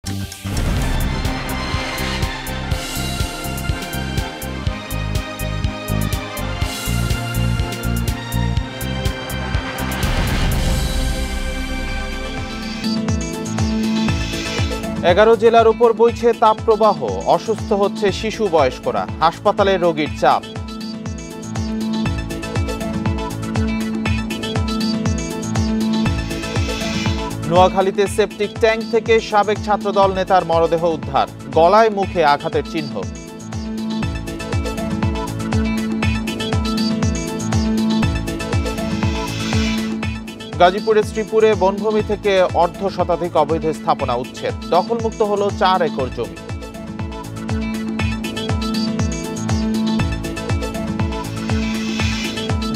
এগারো জেলার উপর বইছে তাপপ্রবাহ, অসুস্থ হচ্ছে শিশু বয়স্করা, হাসপাতালে রোগীর চাপ। নোয়াখালীতে সেপটিক ট্যাঙ্ক থেকে সাবেক ছাত্রদল নেতার মরদেহ উদ্ধার, গলায় মুখে আঘাতের চিহ্ন। গাজীপুরের শ্রীপুরে বনভূমি থেকে অর্ধ শতাধিক অবৈধ স্থাপনা উচ্ছেদ, দখলমুক্ত হল 4 একর জমি।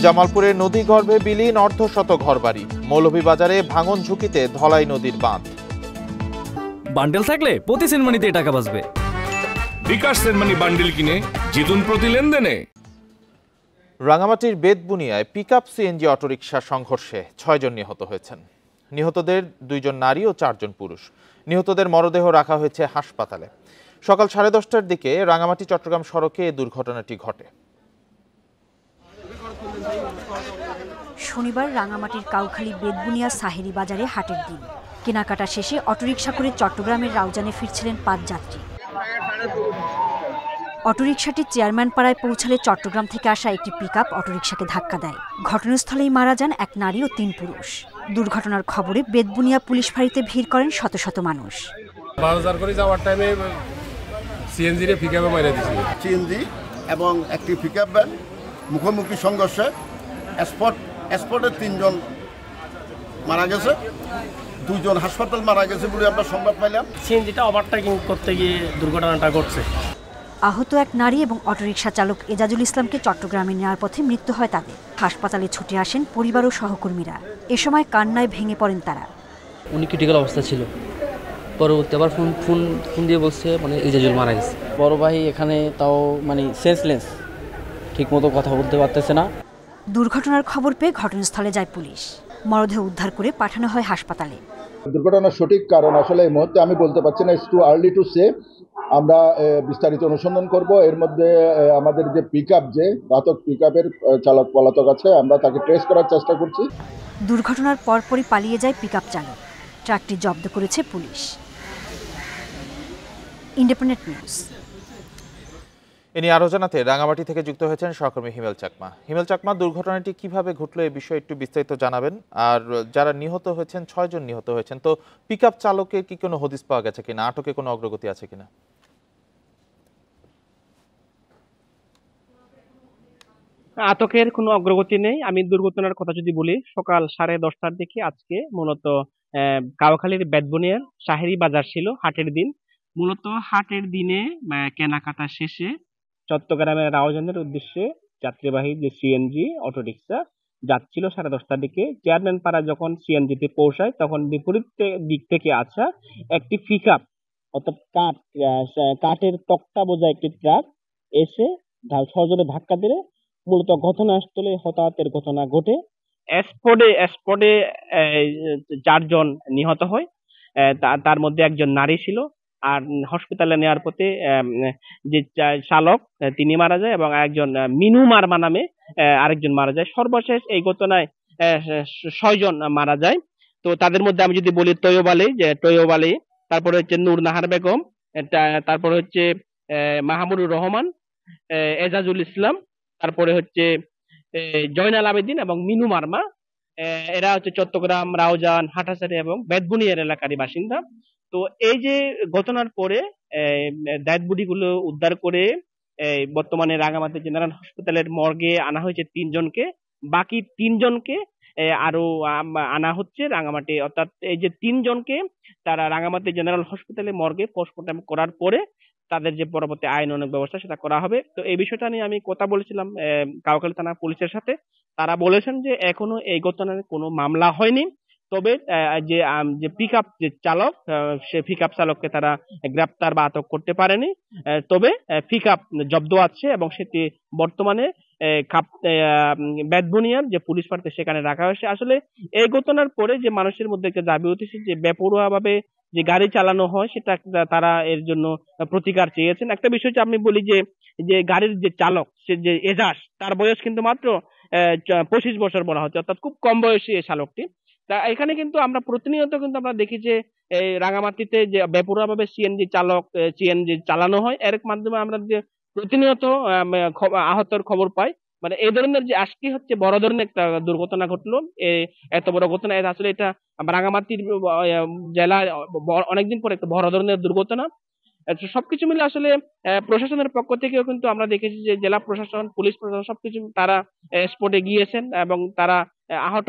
জামালপুরে নদীগর্ভে বিলীন অর্ধশত ঘরবাড়ি, মৌলভীবাজারে ভাঙন ঝুঁকিতে ধলাই নদীর বাঁধ। বান্ডেল থাকলে প্রতি সেনমানিতে টাকা বাঁচবে। বিকাশ সেনমানি বান্ডেল কিনে জিতুন প্রতি লেনদেনে। রাঙামাটির বেতবুনিয়ায় পিকআপ সিএনজি অটোরিকশা সংঘর্ষে 6 জন নিহত হয়েছেন। নিহতদের 2 জন নারী ও 4 জন পুরুষ। নিহতদের মরদেহ রাখা হয়েছে হাসপাতালে। সকাল 10:30টার দিকে রাঙামাটি চট্টগ্রাম সড়কে এই দুর্ঘটনাটি ঘটে। শনিবার রাঙামাটির কাউখালী বেতবুনিয়া সাহেরি বাজারে হাটের দিন। কেনাকাটা শেষে অটোরিকশা করে চট্টগ্রামের রাউজানে ফিরছিলেন 5 যাত্রী। অটোরিকশাটি চেয়ারম্যান পাড়ায় পৌঁছালে চট্টগ্রাম থেকে আসা একটি পিকআপ অটোরিকশাকে ধাক্কা দেয়। ঘটনাস্থলেই মারা যান 1 নারী ও 3 পুরুষ। দুর্ঘটনার খবরে বেতবুনিয়া পুলিশ ফাঁড়িতে ভিড় করেন শত শত মানুষ। বাজার করে যাওয়ার টাইমে সিএনজি রে পিকআপে মাইরা দিয়েছিল। সিএনজি এবং একটি পিকআপ ভ্যান মুখোমুখি সংঘর্ষে স্পটে 3 জন মারা গেছে, 2 জন হাসপাতাল মারা গেছে বলে আমরা সংবাদ পাইলাম। সিএনজিটা ওভারটেকিং করতে গিয়ে দুর্ঘটনাটা ঘটছে। আহত 1 নারী এবং অটোরিকশা চালক এজাজুল ইসলামকে চট্টগ্রামে নেওয়ার পথে মৃত্যু হয় তাদের। হাসপাতালে ছুটে আসেন পরিবার ও সহকর্মীরা। এ সময় কান্নায় ভেঙে পড়েন তারা। উনি ক্রিটিক্যাল অবস্থা ছিল, পরবর্তী আবার ফোন দিয়ে বলছে মানে এজাজুল মারা গেছে। বড় ভাই এখানে তাও মানে সেন্সলেস, ঠিক মতো কথা বলতে পারতেছে না। দুর্ঘটনার খবর পেয়ে ঘটনাস্থলে যায় পুলিশ। মরদেহ উদ্ধার করে পাঠানো হয় হাসপাতালে। দুর্ঘটনার সঠিক কারণ আসলে এই মুহূর্তে আমি বলতে পারছি না, it's too early to say. আমরা বিস্তারিত অনুসন্ধান করব। এর মধ্যে আমাদের যে পিকআপ, যে ঘাতক পিকআপের চালক পলাতক আছে, আমরা তাকে ট্রেস করার চেষ্টা করছি। দুর্ঘটনার পরপরই পালিয়ে যায় পিকআপ চালক। ট্রাকটি জব্দ করেছে পুলিশ। Independent news. ইনি আরো জানাতে রাঙামাটি থেকে যুক্ত হয়েছেন সহকর্মী হিমেল চাকমা। হিমেল চাকমা, দুর্ঘটনাটি কিভাবে ঘটলো এই বিষয়ে একটু বিস্তারিত জানাবেন। আর যারা নিহত হয়েছেন 6 জন নিহত হয়েছেন, তো পিকআপ চালকের কি কোনো হদিস পাওয়া গেছে কিনা, আটকে কোনো অগ্রগতি আছে কিনা? আটকের কোনো অগ্রগতি নেই। আমি দুর্ঘটনার কথা যদি বলি, সকাল 10:30টার দিকে আজকে মূলত কাউখালীর বেতবুনিয়ার সাহেরি বাজার ছিল, হাটের দিন। মূলত হাটের দিনে কেনাকাটা শেষে চট্টগ্রামের রাউজানের উদ্দেশ্যে যাত্রীবাহী যে সিএনজি অটোরিকশা যাচ্ছিল 10:30টার দিকে। চেয়ারম্যান পাড়া যখন সিএনজিতে পৌঁছায়, তখন বিপরীত দিক থেকে আসা একটি পিকআপ, অর্থাৎ কাঠের তক্তা বোঝা একটি ট্রাক এসে সজোরে ধাক্কা দিলে মূলত ঘটনাস্থলে হতাহতের ঘটনা ঘটে। স্পটে 4 জন নিহত হয়। তার মধ্যে 1 জন নারী ছিল। আর হসপিটালে নেওয়ার পথে যে চালক তিনি মারা যায় এবং একজন মিনু মারমা নামে আরেকজন মারা যায়। সর্বশেষ এই ঘটনায় 6 জন মারা যায়। তো তাদের মধ্যে আমি যদি বলি তৈয়ব আলী, তারপরে হচ্ছে নূর নাহার বেগম, তারপরে হচ্ছে মাহমুদুর রহমান, এজাজুল ইসলাম, তারপরে হচ্ছে জয়নাল আবেদিন এবং মিনু মারমা। এরা হচ্ছে চট্টগ্রাম, রাউজান, হাটাসারি এবং বেতবুনিয়ার এলাকারই বাসিন্দা। তো এই যে ঘটনার পরে ডেড বডি গুলো উদ্ধার করে বর্তমানে রাঙামাটি জেনারেল হসপিটালের মর্গে আনা হয়েছে 3 জনকে। বাকি 3 জনকে আরো আনা হচ্ছে রাঙামাটি, অর্থাৎ এই যে 3 জনকে তারা রাঙামাটি জেনারেল হসপিটালে মর্গে পোস্টমর্টম করার পরে তাদের যে পরবর্তী আইনানুগ ব্যবস্থা সেটা করা হবে। তো এই বিষয়টা নিয়ে আমি কথা বলেছিলাম কাউখালী থানা পুলিশের সাথে। তারা বলেছেন যে এখনো এই ঘটনার কোনো মামলা হয়নি, তবে যে পিকআপ যে চালক, সে পিকআপ চালককে তারা গ্রেপ্তার বা আটক করতে পারেনি। তবে পিকআপ জব্দ আছে এবং সেটি বর্তমানে বেতবুনিয়ার যে পুলিশ ফাঁড়িতে সেখানে রাখা হয়েছে। আসলে এই ঘটনার পরে যে মানুষের মধ্যে একটা দাবি উঠেছে যে বেপরোয়া ভাবে যে গাড়ি চালানো হয় সেটা তারা এর জন্য প্রতিকার চেয়েছেন। একটা বিষয় হচ্ছে আমি বলি যে যে গাড়ির যে চালক সে যে এজাজ তার বয়স কিন্তু মাত্র 25 বছর বলা হচ্ছে, অর্থাৎ খুব কম বয়সী এই চালকটি। তা এখানে কিন্তু আমরা প্রতিনিয়ত কিন্তু আমরা দেখি যে এই রাঙামাটিতে যে বেপরোয়াভাবে সিএনজি চালক সিএনজি চালানো হয়, এর মাধ্যমে আমরা যে প্রতিনিয়ত আহতের খবর পাই। মানে এই ধরনের যে আজকে হচ্ছে বড় ধরনের একটা দুর্ঘটনা ঘটলো, এত বড় ঘটনা, এটা আসলে এটা রাঙামাটির জেলায় অনেকদিন পরে একটা বড় ধরনের দুর্ঘটনা। সবকিছু মিলে আসলে প্রশাসনের পক্ষ থেকেও কিন্তু আমরা দেখেছি যে জেলা প্রশাসন, পুলিশ প্রশাসন সবকিছু তারা স্পটে গিয়েছেন এবং তারা আহত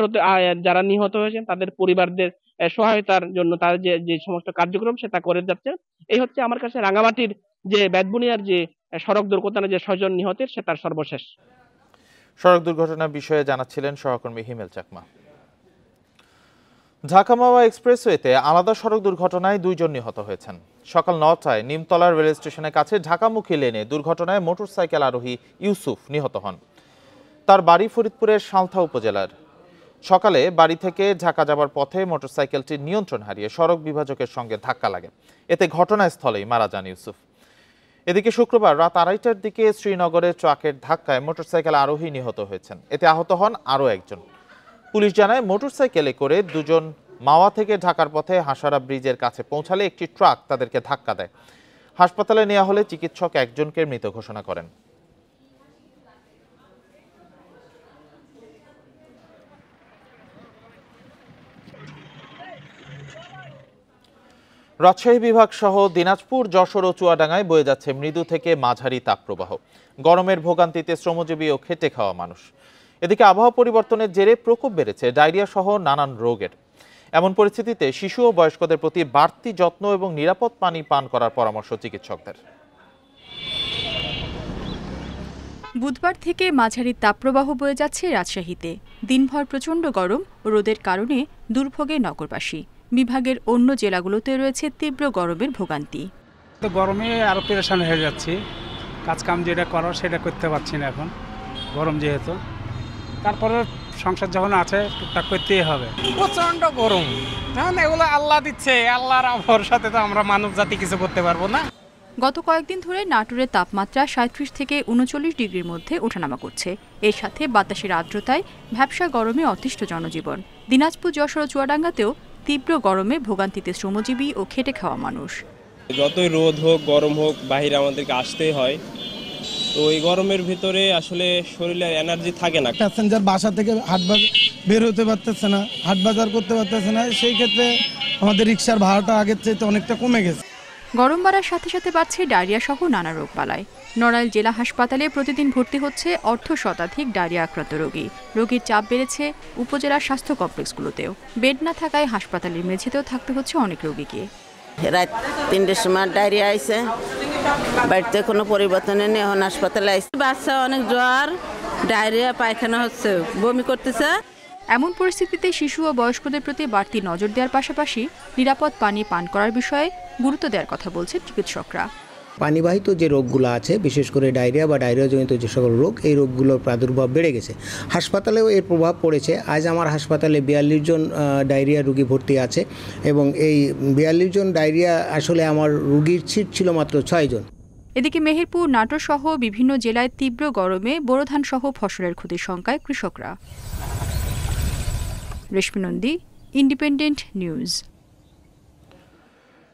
যারা নিহত হয়েছেন তাদের পরিবারদের সহায়তার জন্য তার যে সমস্ত কার্যক্রম সেটা করে যাচ্ছে। এই হচ্ছে আমার কাছে রাঙামাটির যে বেতবুনিয়ার যে সড়ক দুর্ঘটনা যে 6 জন নিহতের সেটার সর্বশেষ। সড়ক দুর্ঘটনার বিষয়ে জানাচ্ছিলেন সহকর্মী হিমেল চাকমা। ঢাকা মাওয়া এক্সপ্রেসওয়েতে আলাদা সড়ক দুর্ঘটনায় 2 জন নিহত হয়েছেন। সকাল 9টায় নিমতলা রেল স্টেশনের কাছে ঢাকামুখী লেনে দুর্ঘটনায় মোটরসাইকেল আরোহী ইউসুফ নিহত হন। তার বাড়ি ফরিদপুরের সালথা উপজেলার। সকালে বাড়ি থেকে ঢাকা যাবার পথে মোটরসাইকেলটি নিয়ন্ত্রণ হারিয়ে সড়ক বিভাজকের সঙ্গে ধাক্কা লাগে। এতে ঘটনাস্থলেই মারা যান ইউসুফ। এদিকে শুক্রবার রাত 2:30টার দিকে শ্রীনগরে ট্রাকের ধাক্কায় মোটরসাইকেল আরোহী নিহত হয়েছেন। এতে আহত হন আরও একজন। পুলিশ জানায় মোটরসাইকেলে করে 2 জন মাওয়া থেকে ঢাকার পথে হাসারা ব্রিজের কাছে পৌঁছালে একটি ট্রাক তাদেরকে ধাক্কা দেয়। হাসপাতালে নেওয়া হলে চিকিৎসক একজনকে মৃত ঘোষণা করেন। রাজশাহী বিভাগ সহ দিনাজপুর, যশোর ও চুয়াডাঙ্গায় বয়ে যাচ্ছে মৃদু থেকে মাঝারি তাপপ্রবাহ। গরমের ভোগান্তিতে শ্রমজীবী ও খেটে খাওয়া মানুষ। এদিকে আবহাওয়া পরিবর্তনের জেরে প্রকোপ বেড়েছে ডায়রিয়া সহ নানান রোগের। এমন পরিস্থিতিতে শিশু ও বয়স্কদের প্রতি বাড়তি যত্ন এবং নিরাপদ পানি পান করার পরামর্শ চিকিৎসকদের। বুধবার থেকে মাঝারি তাপপ্রবাহ বয়ে যাচ্ছে রাজশাহীতে। দিনভর প্রচণ্ড গরম ও রোদের কারণে দুর্ভোগে নগরবাসী। বিভাগের অন্য জেলাগুলোতে রয়েছে তীব্র গরমের ভোগান্তি। তো গরমে আরো পেরেশান হয়ে যাচ্ছি, কাজকাম যেটা করার সেটা করতে পারছি না এখন, গরম যেহেতু। তারপরে সংসার যখন আছে টুকটাক করতেই হবে। প্রচন্ড গরম, এখন এগুলো আল্লাহ দিচ্ছে, আল্লাহর ভরসাতে তো আমরা মানব জাতি কিছু করতে পারবো না। গত কয়েকদিন ধরে নাটোরের তাপমাত্রা 37 থেকে 39 ডিগ্রির মধ্যে ওঠানামা করছে। এর সাথে বাতাসের আর্দ্রতায় ভ্যাপসা গরমে অতিষ্ঠ জনজীবন। দিনাজপুর, যশোর ও চুয়াডাঙ্গাতেও তীব্র গরমে ভোগান্তিতে শ্রমজীবী ও খেটে খাওয়া মানুষ। যতই রোদ হোক গরম হোক বাহিরে আমাদেরকে আসতেই হয়, তো এই গরমের ভিতরে আসলে শরীরে এনার্জি থাকে না। প্যাসেঞ্জার বাসা থেকে হাটবাজার বের হতে পারতেছে না, হাটবাজার করতে পারতেছে না, সেই ক্ষেত্রে আমাদের রিক্সার ভাড়াটা আগের চাইতে অনেকটা কমে গেছে। গরম বাড়ার সাথে সাথে বাড়ছে ডায়রিয়া সহ নানা রোগবালাই। নড়াইল জেলা হাসপাতালে প্রতিদিন ভর্তি হচ্ছে 1/2 শতাধিক ডায়রিয়া আক্রান্ত রোগী। রোগীর চাপ বেড়েছে উপজেলার স্বাস্থ্য কমপ্লেক্সগুলোতেও। বেড না থাকায় হাসপাতালের মেঝেতেও থাকতে হচ্ছে অনেক রোগীকে। রাত 3টার সময় ডায়রিয়া আইছে, বাড়িতে কোনো পরিবর্তন নেই, এখন হাসপাতালে আইছে। বাচ্চা অনেক জ্বর, ডায়রিয়া, পায়খানা হচ্ছে, বমি করতেছে। এমন পরিস্থিতিতে শিশু ও বয়স্কদের প্রতি বাড়তি নজর দেওয়ার পাশাপাশি নিরাপদ পানি পান করার বিষয়ে গুরুত্ব দেওয়ার কথা বলছেন চিকিৎসকরা। পানিবাহিত যে রোগগুলো আছে, বিশেষ করে ডায়রিয়া বা ডায়রিয়াজনিত যে সকল রোগ, এই রোগগুলোর প্রাদুর্ভাব বেড়ে গেছে। হাসপাতালেও এর প্রভাব পড়েছে। আজ আমার হাসপাতালে 42 জন ডায়রিয়া রোগী ভর্তি আছে এবং এই 42 জন ডায়রিয়া আসলে আমার রোগীর সিট ছিল মাত্র 6 জন। এদিকে মেহেরপুর, নাটোর সহ বিভিন্ন জেলায় তীব্র গরমে বোরো ধান সহ ফসলের ক্ষতির শঙ্কায় কৃষকরা। রেশমি নন্দী, ইন্ডিপেন্ডেন্ট নিউজ।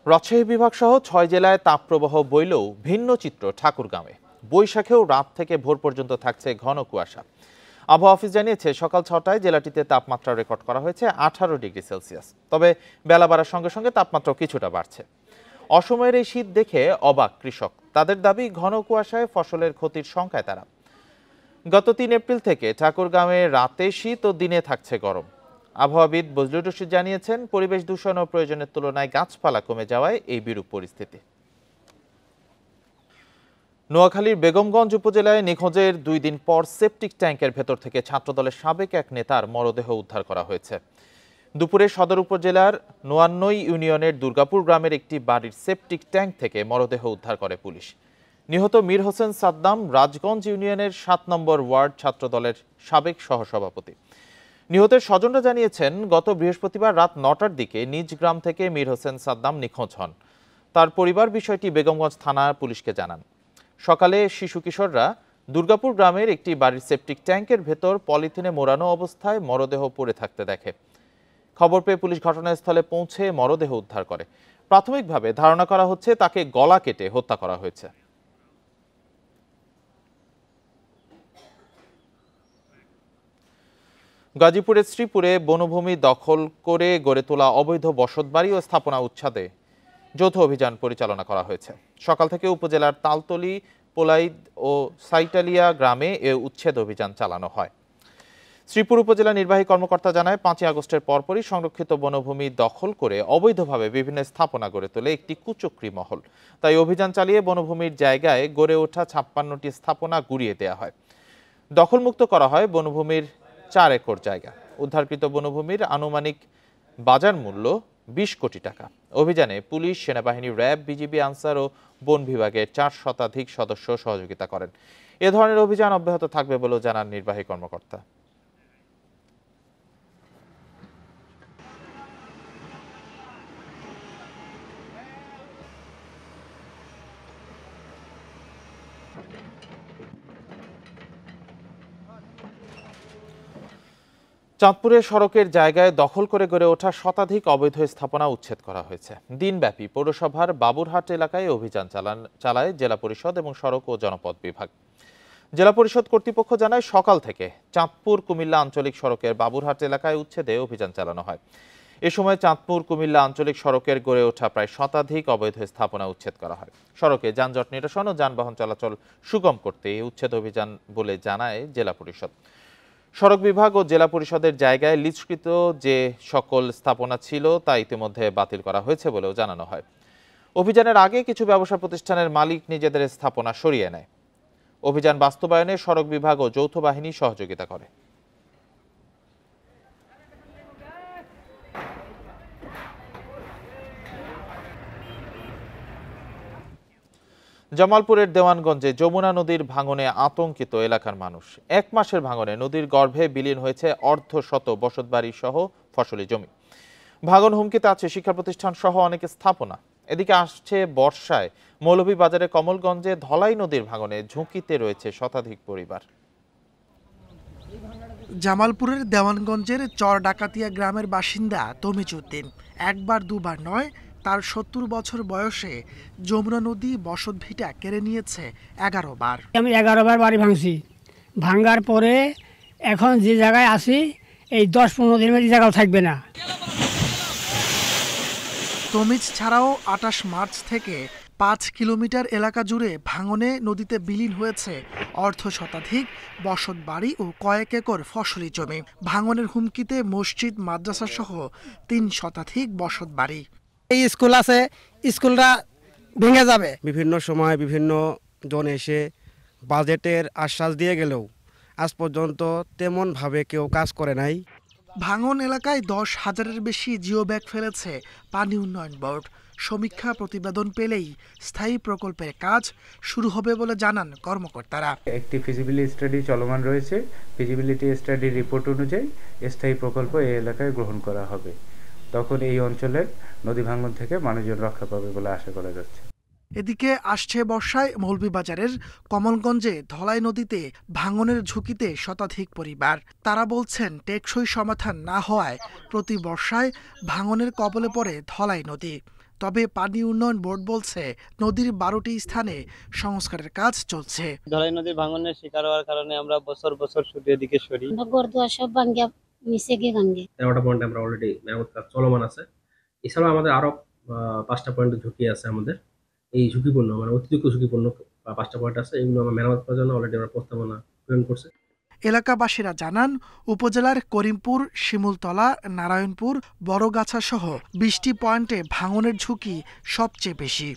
রাজশাহী বিভাগ সহ 6 জেলায় তাপপ্রবাহ বইলেও ভিন্ন চিত্র ঠাকুরগাঁওয়ে। বৈশাখেও রাত থেকে ভোর পর্যন্ত থাকছে ঘন কুয়াশা। আবহাওয়া অফিস জানিয়েছে সকাল 6টায় জেলাটিতে তাপমাত্রা রেকর্ড করা হয়েছে 18 ডিগ্রি সেলসিয়াস। তবে বেলা বাড়ার সঙ্গে সঙ্গে তাপমাত্রা কিছুটা বাড়ছে। অসময়ের এই শীত দেখে অবাক কৃষক। তাদের দাবি, ঘন কুয়াশায় ফসলের ক্ষতির শঙ্কায় তারা। গত 3 এপ্রিল থেকে ঠাকুরগাঁওয়ে রাতে শীত ও দিনে থাকছে গরম। আবহাওয়াবিদ বজলুর রশিদ জানিয়েছেন, পরিবেশ দূষণ ও প্রয়োজনের তুলনায় গাছপালা কমে যাওয়ায় এই বিরূপ পরিস্থিতি। নোয়াখালীর বেগমগঞ্জ উপজেলায় নিখোঁজের 2 দিন পর সেপটিক ট্যাঙ্কের ভেতর থেকে ছাত্রদলের সাবেক এক নেতার মরদেহ উদ্ধার করা হয়েছে। দুপুরে সদর উপজেলার নোয়ান্নই ইউনিয়নের দুর্গাপুর গ্রামের একটি বাড়ির সেপটিক ট্যাঙ্ক থেকে মরদেহ উদ্ধার করে পুলিশ। নিহত মীর হোসেন সাদ্দাম রাজগঞ্জ ইউনিয়নের 7 নম্বর ওয়ার্ড ছাত্রদলের সাবেক সহসভাপতি। নিহতের স্বজনরা জানিয়েছেন, গত বৃহস্পতিবার রাত ৯টার দিকে নিজ গ্রাম থেকে মীর হোসেন সাদ্দাম নিখোঁজ হন। তার পরিবার বিষয়টি বেগমগঞ্জ থানা পুলিশকে জানান। সকালে শিশু কিশোররা দুর্গাপুর গ্রামের একটি বাড়ির সেপটিক ট্যাঙ্কের ভেতর পলিথিনে মোড়ানো অবস্থায় মরদেহ পড়ে থাকতে দেখে। খবর পেয়ে পুলিশ ঘটনাস্থলে পৌঁছে মরদেহ উদ্ধার করে। প্রাথমিকভাবে ধারণা করা হচ্ছে তাকে গলা কেটে হত্যা করা হয়েছে। গাজীপুরের শ্রীপুরে বনভূমি দখল করে গড়ে তোলা অবৈধ বসতবাড়ি ও স্থাপনা উচ্ছেদে যৌথ অভিযান পরিচালনা করা হয়েছে। সকাল থেকে উপজেলার তালতলী, পোলাইদ ও সাইটালিয়া গ্রামে এ উচ্ছেদ অভিযান চালানো হয়। শ্রীপুর উপজেলা নির্বাহী কর্মকর্তা জানায়, ৫ই আগস্টের পরপরই সংরক্ষিত বনভূমি দখল করে অবৈধভাবে বিভিন্ন স্থাপনা গড়ে তোলে একটি কুচক্রী মহল। তাই অভিযান চালিয়ে বনভূমির জায়গায় গড়ে ওঠা ৫৬টি স্থাপনা গুড়িয়ে দেওয়া হয়। দখলমুক্ত করা হয় বনভূমির ৪ একর জায়গা। উদ্ধারকৃত বনভূমির আনুমানিক বাজার মূল্য ২০ কোটি টাকা। অভিযানে পুলিশ, সেনাবাহিনী, র্যাব, বিজিবি, আনসার ও বন বিভাগের ৪ শতাধিক সদস্য সহযোগিতা করেন। এ ধরনের অভিযান অব্যাহত থাকবে বলেও জানান নির্বাহী কর্মকর্তা। চাঁদপুরে সড়কের জায়গায় দখল করে গড়ে ওঠা শতাধিক অবৈধ স্থাপনা উচ্ছেদ করা হয়েছে। দিনব্যাপী পৌরসভার বাবুরহাট এলাকায় অভিযান চালায় জেলা পরিষদ এবং সড়ক ও জনপথ বিভাগ। জেলা পরিষদ কর্তৃপক্ষ জানায়, সকাল থেকে চাঁদপুর কুমিল্লা আঞ্চলিক সড়কের বাবুরহাট এলাকায় উচ্ছেদে অভিযান চালানো হয়। এ সময় চাঁদপুর কুমিল্লা আঞ্চলিক সড়কের গড়ে ওঠা প্রায় শতাধিক অবৈধ স্থাপনা উচ্ছেদ করা হয়। সড়কে যানজট নিরসন ও যানবাহন চলাচল সুগম করতে এই উচ্ছেদ অভিযান বলে জানায় জেলা পরিষদ। সড়ক বিভাগ ও জেলা পরিষদের জায়গায় লিজকৃত যে সকল স্থাপনা ছিল তা ইতিমধ্যে বাতিল করা হয়েছে বলেও জানানো হয়। অভিযানের আগে কিছু ব্যবসা প্রতিষ্ঠানের মালিক নিজেদের স্থাপনা সরিয়ে নেয়। অভিযান বাস্তবায়নে সড়ক বিভাগ ও যৌথ বাহিনী সহযোগিতা করে। জামালপুরের দেওয়ানগঞ্জে যমুনা নদীর ভাঙনে আতঙ্কিত এলাকার মানুষ। ১ মাসের ভাঙনে নদীর গর্ভে বিলীন হয়েছে অর্ধশত বসতবাড়ি সহ ফসলি জমি। ভাঙন হুমকিতে আছে শিক্ষা প্রতিষ্ঠান সহ অনেক স্থাপনা। এদিকে আসছে বর্ষায় মৌলভীবাজারে কমলগঞ্জে ধলাই নদীর ভাঙনে ঝুঁকিতে রয়েছে শতাধিক পরিবার। জামালপুরের দেওয়ানগঞ্জের চর ডাকাতিয়া গ্রামের বাসিন্দা তমিজ উদ্দিন একবার দুবার নয়, তার ৭০ বছর বয়সে যমুনা নদী বসত ভিটা কেড়ে নিয়েছে ১১ বার। আমি ১১ বার বাড়ি ভাঙছি। ভাঙার পরে এখন যে জায়গায় আছি এই ১০-১৫ দিনের মধ্যে জায়গাও থাকবে না। তমিজ ছাড়াও ২৮ মার্চ থেকে ৫ কিলোমিটার এলাকা জুড়ে ভাঙনে নদীতে বিলীন হয়েছে অর্ধ শতাধিক বসত বাড়ি ও কয়েক একর ফসলি জমি। ভাঙনের হুমকিতে মসজিদ, মাদ্রাসা সহ ৩ শতাধিক বসত বাড়ি। এই স্কুল আছে, স্কুলটা ভেঙে যাবে। বিভিন্ন সময় বিভিন্ন জন এসে বাজেটের আশ্বাস দিয়ে গেলেও আজ পর্যন্ত তেমনভাবে কেউ কাজ করে নাই। ভাঙন এলাকায় ১০,০০০-এর বেশি জিও ব্যাগ ফেলেছে পানি উন্নয়ন বোর্ড। সমীক্ষা প্রতিবেদন পেলেই স্থায়ী প্রকল্পের কাজ শুরু হবে বলে জানান কর্মকর্তারা। একটি ফিজিবিলিটি স্টাডি চলমান রয়েছে। ফিজিবিলিটি স্টাডির রিপোর্ট অনুযায়ী স্থায়ী প্রকল্প এই এলাকায় গ্রহণ করা হবে। তখন এই অঞ্চলের নদী ভাঙন থেকে মানুষজন রক্ষা পাবে বলে আশা করা যাচ্ছে। এদিকে আসছে বর্ষায় মৌলভীবাজারের কমলগঞ্জে ধলাই নদীতে ভাঙনের ঝুঁকিতে শতাধিক পরিবার। তারা বলছেন, টেকসই সমাধান না হওয়ায় প্রতি বর্ষায় ভাঙনের কবলে পড়ে ধলাই নদী। তবে পানি উন্নয়ন বোর্ড বলছে, নদীর ১২টি স্থানে সংস্কারের কাজ চলছে। ধলাই নদীর ভাঙনের শিকার হওয়ার কারণে আমরা বছর বছর শুধু এদিকে সরি। সব ভাঙ্গা মিশে গিয়ে ভাঙ্গে ১৩টা পয়েন্ট আমরা অলরেডি মেরামত কাজ চলমান আছে। এছাড়াও আমাদের আরো ৫টা পয়েন্ট ঝুঁকি আছে। আমাদের এই ঝুঁকিপূর্ণ মানে অতিরিক্ত ঝুঁকিপূর্ণ 5টা পয়েন্ট আছে। এগুলো আমরা মেরামত করার জন্য অলরেডি আমরা প্রস্তাবনা প্রেরণ করছি। এলাকাবাসীরা জানান, উপজেলার করিমপুর, শিমুলতলা, নারায়ণপুর, বড়গাছা সহ ২০টি পয়েন্টে ভাঙনের ঝুঁকি সবচেয়ে বেশি।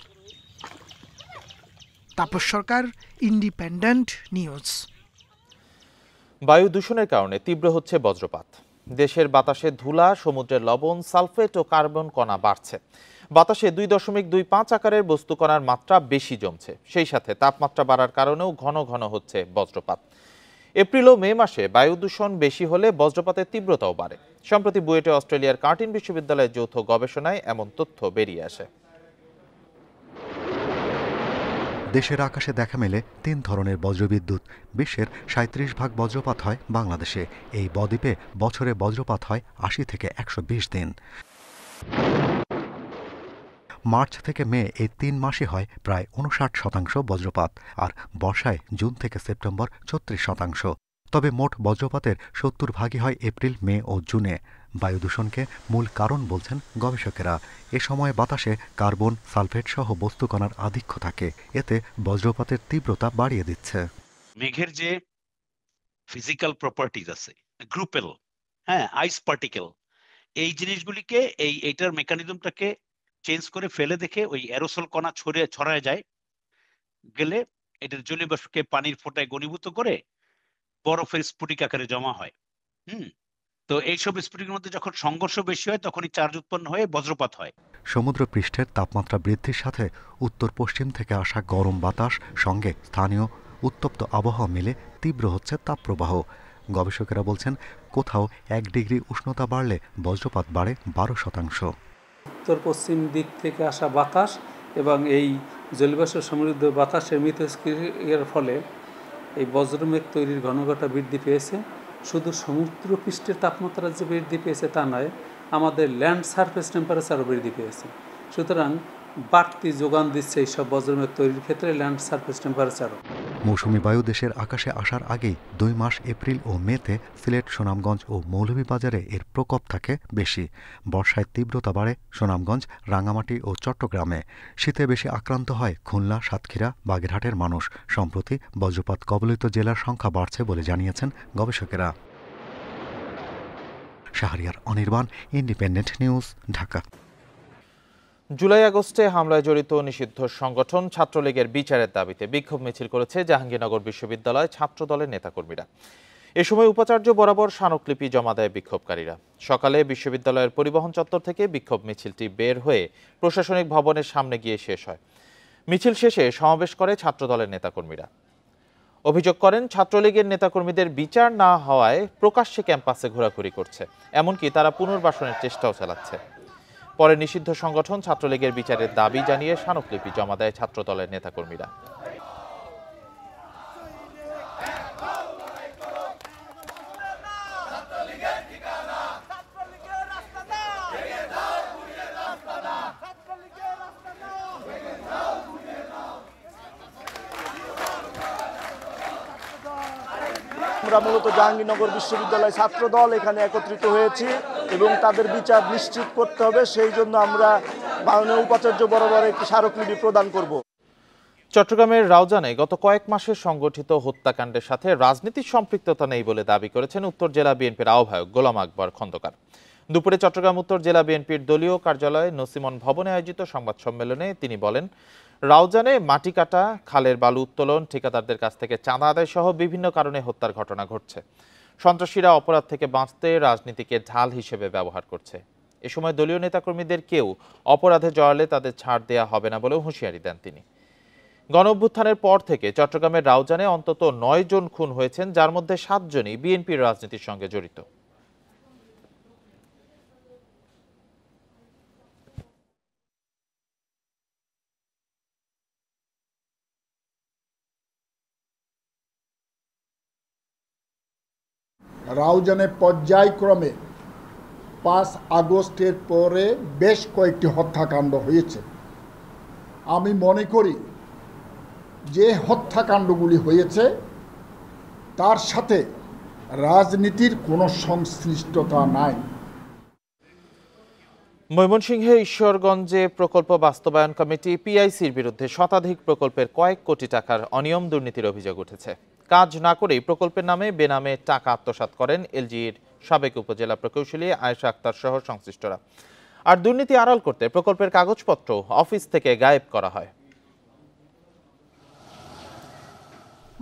তাপস সরকার, ইন্ডিপেন্ডেন্ট নিউজ। বায়ু দূষণের কারণে তীব্র হচ্ছে বজ্রপাত। দেশের বাতাসে ধুলা, সমুদ্রের লবণ, সালফেট ও কার্বন কণা বাড়ছে। বাতাসে ২.২৫ আকারের বস্তু কণার মাত্রা বেশি জমছে। সেই সাথে তাপমাত্রা বাড়ার কারণেও ঘন ঘন হচ্ছে বজ্রপাত। এপ্রিল ও মে মাসে বায়ু দূষণ বেশি হলে বজ্রপাতের তীব্রতাও বাড়ে। সম্প্রতি বুয়েটে অস্ট্রেলিয়ার কার্টিন বিশ্ববিদ্যালয়ের যৌথ গবেষণায় এমন তথ্য বেরিয়ে আসে। দেশের আকাশে দেখা মেলে 3 ধরনের বজ্রবিদ্যুৎ। বিশ্বের 37% বজ্রপাত হয় বাংলাদেশে। এই বদ্বীপে বছরে বজ্রপাত হয় 80 থেকে 120 দিন। মার্চ থেকে মে এই 3 মাসে হয় প্রায় 59% বজ্রপাত, আর বর্ষায় জুন থেকে সেপ্টেম্বর 36%। তবে মোট বজ্রপাতের 70% হয় এপ্রিল, মে ও জুনে। বায়ু দূষণকে মূল কারণ বলছেন গবেষকেরা। এ সময় বাতাসে কার্বন, সালফেট সহ বস্তুকণার আধিক্য থাকে। এতে বজ্রপাতের তীব্রতা বাড়িয়ে দিচ্ছে। মেঘের যে ফিজিক্যাল প্রপার্টিজ আছে, গ্রুপেল, আইস পার্টিকেল, এই জিনিসগুলিকে এইটার মেকানিজমটাকে চেঞ্জ করে ফেলে দেখে ওই অ্যারোসল কণা ছড়ায় যায় গেলে এটার জলীয় বাষ্পকে পানির ফোঁটায় ঘনীভূত করে বরফের স্ফটিক আকারে জমা হয়। তো এইসব স্ফটিকের মধ্যে যখন সংঘর্ষ বেশি হয় তখনই চার্জ উৎপন্ন হয়ে বজ্রপাত হয়। সমুদ্র পৃষ্ঠের তাপমাত্রা বৃদ্ধির সাথে উত্তর পশ্চিম থেকে আসা গরম বাতাস সঙ্গে স্থানীয় উত্তপ্ত আবহাওয়া মিলে তীব্র হচ্ছে তাপপ্রবাহ। গবেষকেরা বলছেন, কোথাও 1 ডিগ্রি উষ্ণতা বাড়লে বজ্রপাত বাড়ে 12%। উত্তর পশ্চিম দিক থেকে আসা বাতাস এবং এই জলীয়বাষ্প সমৃদ্ধ বাতাসের মিথস্ক্রিয়ার ফলে এই বজ্রমেঘ তৈরির ঘনঘটা বৃদ্ধি পেয়েছে। শুধু সমুদ্র পৃষ্ঠের তাপমাত্রা যে বৃদ্ধি পেয়েছে তা নয়, আমাদের ল্যান্ড সারফেস টেম্পারেচারও বৃদ্ধি পেয়েছে। সুতরাং বাড়তি যোগান দিচ্ছে এইসব বজ্রমেঘ তৈরির ক্ষেত্রে ল্যান্ড সারফেস টেম্পারেচারও। মৌসুমি বায়ু দেশের আকাশে আসার আগেই 2 মাস এপ্রিল ও মেতে সিলেট, সুনামগঞ্জ ও মৌলভীবাজারে এর প্রকোপ থাকে বেশি। বর্ষায় তীব্রতা বাড়ে সুনামগঞ্জ, রাঙামাটি ও চট্টগ্রামে। শীতে বেশি আক্রান্ত হয় খুলনা, সাতক্ষীরা, বাগেরহাটের মানুষ। সম্প্রতি বজ্রপাত কবলিত জেলার সংখ্যা বাড়ছে বলে জানিয়েছেন গবেষকেরা। Shahriar Anirban, Independent News, Dhaka. জুলাই আগস্টে হামলায় জড়িত নিষিদ্ধ সংগঠন ছাত্রলীগের বিচারের দাবিতে বিক্ষোভ মিছিল করেছে জাহাঙ্গীরনগর বিশ্ববিদ্যালয় ছাত্রদলের নেতাকর্মীরা। এ সময় উপাচার্য বরাবর স্মারকলিপি জমা দেয় বিক্ষোভকারীরা। সকালে বিশ্ববিদ্যালয়ের পরিবহন চত্বর থেকে বিক্ষোভ মিছিলটি বের হয়ে প্রশাসনিক ভবনের সামনে গিয়ে শেষ হয়। মিছিল শেষে সমাবেশ করে ছাত্রদলের নেতাকর্মীরা। অভিযোগ করেন, ছাত্রলীগের নেতাকর্মীদের বিচার না হওয়ায় প্রকাশ্যে ক্যাম্পাসে ঘোরাঘুরি করছে, এমনকি তারা পুনর্বাসনের চেষ্টাও চালাচ্ছে। পরে নিষিদ্ধ সংগঠন ছাত্রলীগের বিচারের দাবি জানিয়ে স্মারকলিপি জমা দেয় ছাত্রদলের নেতাকর্মীরা। আমরা মূলত জাহাঙ্গীরনগর বিশ্ববিদ্যালয় ছাত্রদল এখানে একত্রিত হয়েছি এবং তাদের বিচার নিশ্চিত করতে হবে। সেই জন্য আমরা মাননীয় উপাচার্য বরাবর একটি স্মারকলিপি প্রদান করব। চট্টগ্রামের রাউজানে গত কয়েক মাসের সংগঠিত হত্যাকাণ্ডের সাথে রাজনীতির সম্পৃক্ততা নেই বলে দাবি করেছেন উত্তর জেলা বিএনপির আহ্বায়ক গোলাম আকবর খন্দকার। দুপুরে চট্টগ্রাম উত্তর জেলা বিএনপির দলীয় কার্যালয়ে নসিমন ভবনে আয়োজিত সংবাদ সম্মেলনে তিনি বলেন, রাউজানে মাটি কাটা, খালের বালু উত্তোলন, ঠিকাদারদের কাছ থেকে চাঁদা আদায় সহ বিভিন্ন কারণে হত্যার ঘটনা ঘটছে। সন্ত্রাসীরা অপরাধ থেকে বাঁচতে রাজনীতিকে ঢাল হিসেবে ব্যবহার করছে। এ সময় দলীয় নেতাকর্মীদের কেউ অপরাধে জড়ালে তাদের ছাড় দেয়া হবে না বলেও হুঁশিয়ারি দেন তিনি। গণঅভ্যুত্থানের পর থেকে চট্টগ্রামের রাউজানে অন্তত 9 জন খুন হয়েছেন, যার মধ্যে 7 জনই বিএনপির রাজনীতির সঙ্গে জড়িত। রাউজানে পর্যায়ক্রমে 5 আগস্টের পরে বেশ কয়েকটি হত্যাকাণ্ড হয়েছে। আমি মনে করি যে হত্যাকাণ্ডগুলি হয়েছে তার সাথে রাজনীতির কোনো সংশ্লিষ্টতা নাই। ময়মনসিংহে ঈশ্বরগঞ্জে প্রকল্প বাস্তবায়ন কমিটি পিআইসির বিরুদ্ধে শতাধিক প্রকল্পের কয়েক কোটি টাকার অনিয়ম দুর্নীতির অভিযোগ উঠেছে। কাজ না করেই প্রকল্পের নামে বেনামে টাকা আত্মসাৎ করেন এলজিইর সাবেক উপজেলা প্রকৌশলী আয়েশা আক্তার সহ সংশ্লিষ্টরা। আর দুর্নীতি আড়াল করতে প্রকল্পের কাগজপত্র অফিস থেকে গায়েব করা হয়।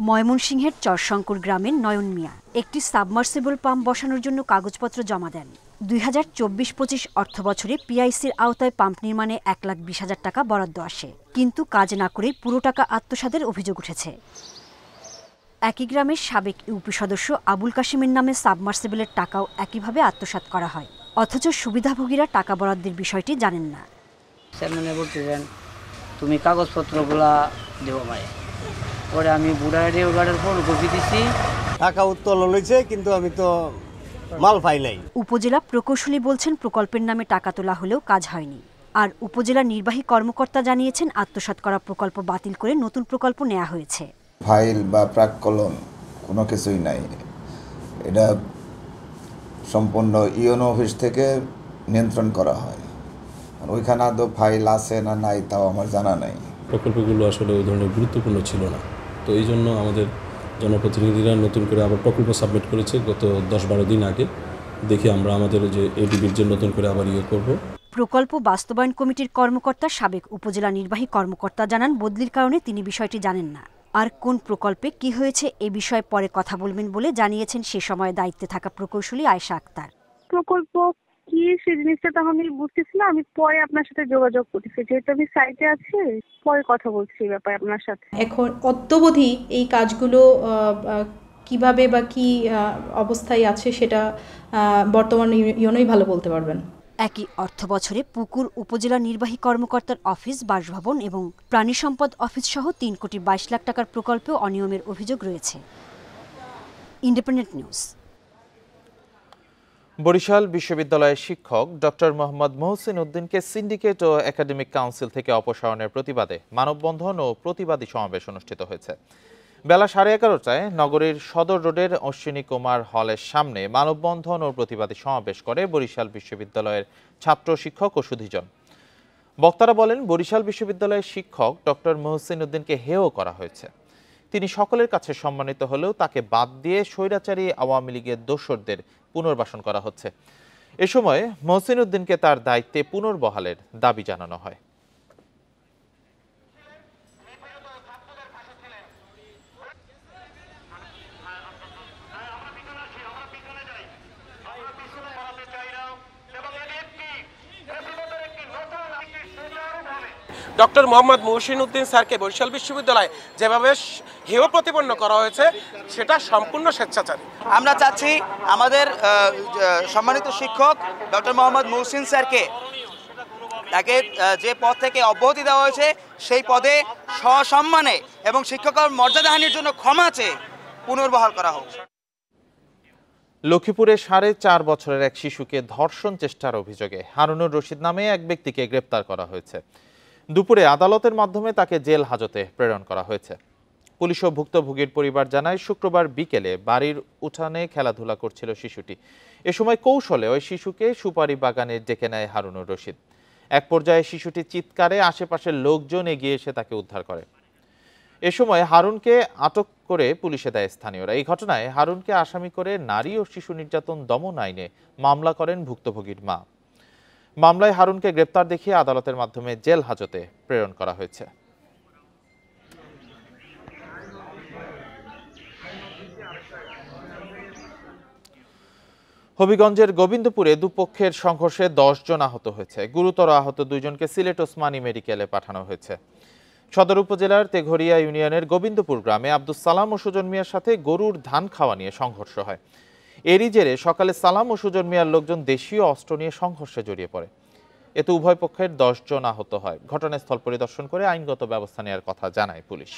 ময়মনসিংহের চরশঙ্কর গ্রামের নয়ন মিয়া একটি সাবমার্সিবল পাম্প বসানোর জন্য কাগজপত্র জমা দেন। 2024-25 অর্থ বছরে পিআইসির আওতায় পাম্প নির্মাণে 1,20,000 টাকা বরাদ্দ আসে, কিন্তু কাজ না করেই পুরো টাকা আত্মসাতের অভিযোগ উঠেছে। একই গ্রামের সাবেক ইউপি সদস্য আবুল কাশিমের নামে সাবমার্সিবলের টাকাও একইভাবে আত্মসাৎ করা হয়, অথচ সুবিধাভোগীরা টাকা বরাদ্দের বিষয়টি জানেন না। চেয়ারম্যানে বলতেছেন তুমি কাগজপত্রগুলা দেবো মায়ে, পরে আমি বুড়া রেও গার্ডের ফটোকপি দিছি, টাকা উত্তোলন হয়েছে কিন্তু আমি তো মাল পাই নাই। উপজেলা প্রকৌশলী বলছেন প্রকল্পের নামে টাকা তোলা হলেও কাজ হয়নি। আর উপজেলা নির্বাহী কর্মকর্তা জানিয়েছেন আত্মসাৎ করা প্রকল্প বাতিল করে নতুন প্রকল্প নেওয়া হয়েছে। ফাইল বা প্রাক্কলন কোনো কিছুই নাই, এটা সম্পূর্ণ ইউনো অফিস থেকে নিয়ন্ত্রণ করা হয়। ওইখানে আদৌ ফাইল আছে না নাই তাও আমার জানা নাই। প্রকল্পগুলো আসলে ওই ধরনের গুরুত্বপূর্ণ ছিল না, তো এই জন্য আমাদের জনপ্রতিনিধিরা নতুন করে আবার প্রকল্প সাবমিট করেছে গত 10-12 দিন আগে। দেখি আমরা আমাদের যে এডিবির যে নতুন করে আবার করব। প্রকল্প বাস্তবায়ন কমিটির কর্মকর্তা সাবেক উপজেলা নির্বাহী কর্মকর্তা জানান বদলির কারণে তিনি বিষয়টি জানেন না, আর কোন প্রকল্পে কি হয়েছে এ বিষয়ে পরে কথা বলবেন বলে জানিয়েছেন সে সময় দায়িত্বে থাকা প্রকৌশলী আয়েশা আক্তার। প্রকল্প কি সেই জিনিসটা তো আমি বুঝতেছি না, আমি পরে আপনার সাথে যোগাযোগ করতেছি, যেহেতু আমি সাইটে আছি পরে কথা বলছি এই ব্যাপারে আপনার সাথে। এখন অদ্যাবধি এই কাজগুলো কিভাবে বা কি অবস্থায় আছে সেটা বর্তমান ইউনোই ভালো বলতে পারবেন। একই অর্থ বছরে পুকুর উপজেলা নির্বাহী কর্মকর্তার অফিস, বাসভবন এবং প্রাণী সম্পদ অফিস সহ 3,22,00,000 টাকার প্রকল্পেও অনিয়মের অভিযোগ রয়েছে। Independent news. বরিশাল বিশ্ববিদ্যালয়ের শিক্ষক ডক্টর মোহাম্মদ মহসিন উদ্দিনকে সিন্ডিকেট ও একাডেমিক কাউন্সিল থেকে অপসারণের প্রতিবাদে মানববন্ধন ও প্রতিবাদী সমাবেশ অনুষ্ঠিত হয়েছে। বেলা 11:30টায় নগরীর সদর রোডের অশ্বিনী কুমার হলের সামনে মানববন্ধন ও প্রতিবাদী সমাবেশ করে বরিশাল বিশ্ববিদ্যালয়ের ছাত্র, শিক্ষক ও সুধীজন। বক্তারা বলেন, বরিশাল বিশ্ববিদ্যালয়ের শিক্ষক ডক্টর মহসিন উদ্দিনকে হেয় করা হয়েছে। তিনি সকলের কাছে সম্মানিত হলেও তাকে বাদ দিয়ে স্বৈরাচারী আওয়ামী লীগের দোসরদের পুনর্বাসন করা হচ্ছে। এ সময় মহসিন উদ্দিনকে তার দায়িত্বে পুনর্বহালের দাবি জানানো হয়। ডক্টর মোহাম্মদ মহসিন উদ্দিন স্যারকে বরিশাল বিশ্ববিদ্যালয়ে যেভাবে হেয় প্রতিপন্ন করা হয়েছে সেটা সম্পূর্ণ স্বেচ্ছাচারী। আমরা চাচ্ছি আমাদের সম্মানিত শিক্ষক ডক্টর মোহাম্মদ মহসিন স্যারকে তাকে যে পদ থেকে অব্যাহতি দেওয়া হয়েছে সেই পদে সসম্মানে এবং শিক্ষকের মর্যাদাহানির জন্য ক্ষমা চেয়ে পুনর্বহাল করা হোক। লক্ষ্মীপুরে 4.5 বছরের এক শিশুকে ধর্ষণ চেষ্টার অভিযোগে হারুনুর রশিদ নামে এক ব্যক্তিকে গ্রেপ্তার করা হয়েছে। দুপুরে আদালতের মাধ্যমে তাকে জেল হাজতে প্রেরণ করা হয়েছে। পুলিশ ও ভুক্তভোগীর পরিবার জানায়, শুক্রবার বিকেলে বাড়ির উঠানে খেলাধুলা করছিল শিশুটি। এ সময় কৌশলে ওই শিশুকে সুপারি বাগানে ডেকে নেয় হারুনুর রশিদ। এক পর্যায়ে শিশুটি চিৎকারে আশেপাশের লোকজন এগিয়ে এসে তাকে উদ্ধার করে। এ সময় হারুনকে আটক করে পুলিশে দেয় স্থানীয়রা। এই ঘটনায় হারুনকে আসামি করে নারী ও শিশু নির্যাতন দমন আইনে মামলা করেন ভুক্তভোগীর মা। মামলায় হারুনকে গ্রেপ্তার দেখিয়ে আদালতের মাধ্যমে জেল হাজতে প্রেরণ করা হয়েছে। হবিগঞ্জের গোবিন্দপুরে দুপক্ষের সংঘর্ষে 10 জন আহত হয়েছে। গুরুতর আহত 2 জনকে সিলেট ওসমানী মেডিকেলে পাঠানো হয়েছে। সদর উপজেলার তেঘরিয়া ইউনিয়নের গোবিন্দপুর গ্রামে আব্দুস সালাম ও সুজন মিয়ার সাথে গরুর ধান খাওয়া নিয়ে সংঘর্ষ হয়। এরই জেরে সকালে সালাম ও সুজন মিয়ার লোকজন দেশীয় অস্ত্র নিয়ে সংঘর্ষে জড়িয়ে পড়ে। এতে উভয় পক্ষের 10 জন আহত হয়। ঘটনাস্থল পরিদর্শন করে আইনগত ব্যবস্থা নেওয়ার কথা জানায় পুলিশ।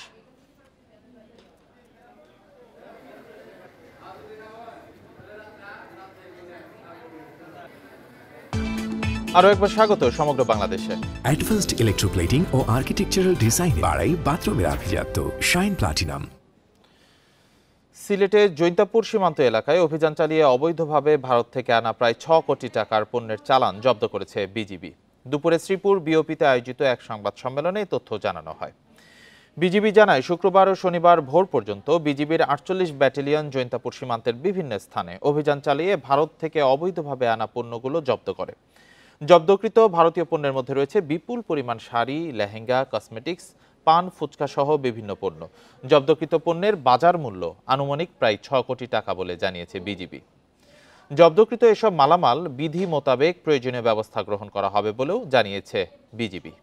আরো একবার স্বাগত সমগ্র বাংলাদেশে। অ্যাডভান্সড ইলেকট্রোপ্লেটিং ও আর্কিটেকচারাল ডিজাইন বাড়াই বাথরুমের আভিজাত্য শাইন প্লাটিনাম। সিলেটের জৈন্তাপুর সীমান্ত এলাকায় অভিযান চালিয়ে অবৈধভাবে ভারত থেকে আনা প্রায় 6 কোটি টাকার পণ্যের চালান জব্দ করেছে বিজিবি। দুপুরে শ্রীপুর বিওপিতে আয়োজিত এক সংবাদ সম্মেলনে এই তথ্য জানানো হয়। বিজিবি জানায়, শুক্রবার ও শনিবার ভোর পর্যন্ত বিজিবির 48 ব্যাটালিয়ন জৈন্তাপুর সীমান্তের বিভিন্ন স্থানে অভিযান চালিয়ে ভারত থেকে অবৈধভাবে আনা পণ্যগুলো জব্দ করে। জব্দকৃত ভারতীয় পণ্যের মধ্যে রয়েছে বিপুল পরিমাণ শাড়ি, লেহেঙ্গা, কসমেটিক্স, পান, ফুচকা সহ বিভিন্ন পণ্য। জব্দকৃত পণ্যের বাজার মূল্য আনুমানিক প্রায় 6 কোটি টাকা বলে জানিয়েছে বিজিবি। জব্দকৃত এসব মালামাল বিধি মোতাবেক প্রয়োজনীয় ব্যবস্থা গ্রহণ করা হবে বলেও জানিয়েছে বিজিবি।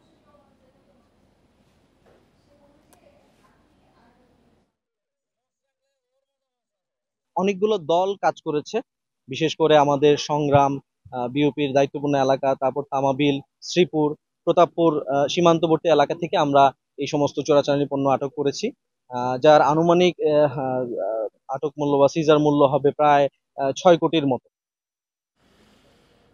অনেকগুলো দল কাজ করেছে, বিশেষ করে আমাদের সংগ্রাম, বিওপির দায়িত্বপূর্ণ এলাকা, তারপর তামাবিল, শ্রীপুর, প্রতাপপুর সীমান্তবর্তী এলাকা থেকে আমরা এই সমস্ত চোরাচালানি পণ্য আটক করেছি, যার আনুমানিক আটক মূল্য বা সিজার মূল্য হবে প্রায় 6 কোটির মতো।